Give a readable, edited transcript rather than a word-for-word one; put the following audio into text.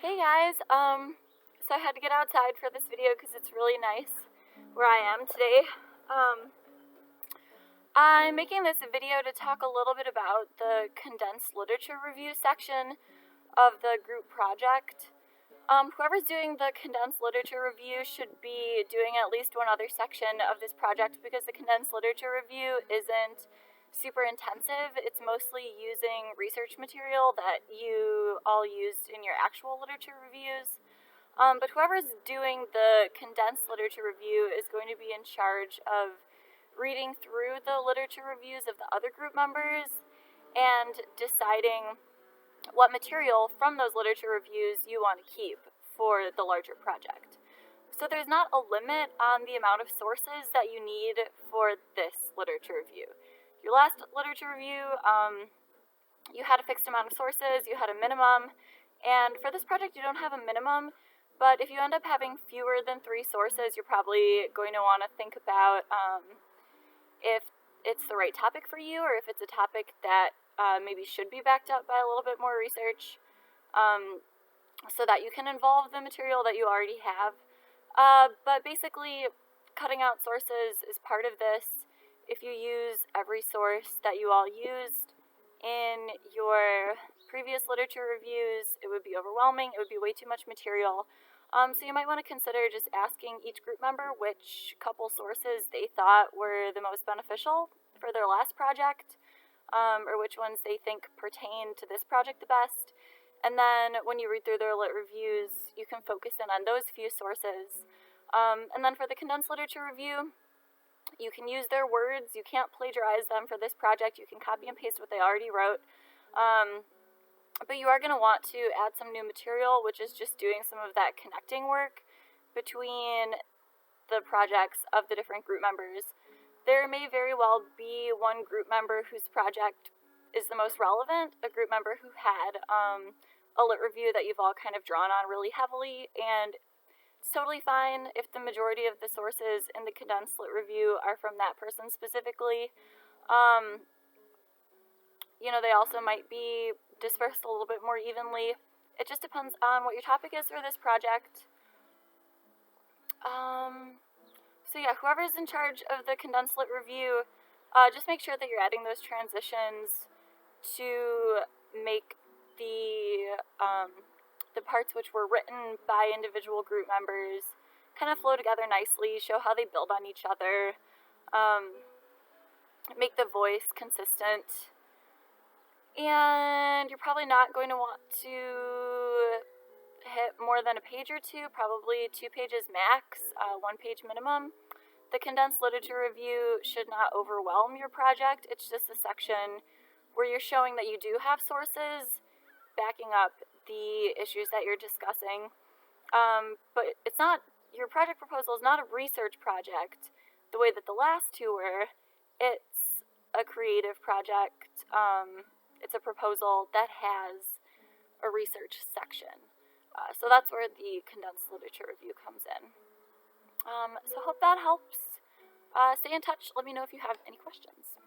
Hey guys, so I had to get outside for this video because it's really nice where I am today. I'm making this video to talk a little bit about the condensed literature review section of the group project. Whoever's doing the condensed literature review should be doing at least one other section of this project because the condensed literature review isn't super intensive. It's mostly using research material that you all used in your actual literature reviews. But whoever's doing the condensed literature review is going to be in charge of reading through the literature reviews of the other group members and deciding what material from those literature reviews you want to keep for the larger project. So there's not a limit on the amount of sources that you need for this literature review. Your last literature review, you had a fixed amount of sources, you had a minimum, and for this project you don't have a minimum, but if you end up having fewer than 3 sources, you're probably going to want to think about if it's the right topic for you, or if it's a topic that maybe should be backed up by a little bit more research, so that you can involve the material that you already have. But basically, cutting out sources is part of this. If you use every source that you all used in your previous literature reviews, it would be overwhelming, it would be way too much material. So you might want to consider just asking each group member which couple sources they thought were the most beneficial for their last project, or which ones they think pertain to this project the best. And then when you read through their lit reviews, you can focus in on those few sources. And then for the condensed literature review, you can use their words. You can't plagiarize them for this project. You can copy and paste what they already wrote. But you are going to want to add some new material, which is just doing some of that connecting work between the projects of the different group members. There may very well be one group member whose project is the most relevant, a group member who had a lit review that you've all kind of drawn on really heavily, and it's totally fine if the majority of the sources in the condensed lit review are from that person specifically. They also might be dispersed a little bit more evenly. It just depends on what your topic is for this project. So yeah, whoever's in charge of the condensed lit review, just make sure that you're adding those transitions to make the parts which were written by individual group members kind of flow together nicely, show how they build on each other, make the voice consistent. And you're probably not going to want to hit more than a page or two, probably 2 pages max, 1 page minimum. The condensed literature review should not overwhelm your project. It's just a section where you're showing that you do have sources backing up the issues that you're discussing. But it's not, your project proposal is not a research project the way that the last 2 were. It's a creative project. It's a proposal that has a research section. So that's where the condensed literature review comes in. So hope that helps. Stay in touch. Let me know if you have any questions.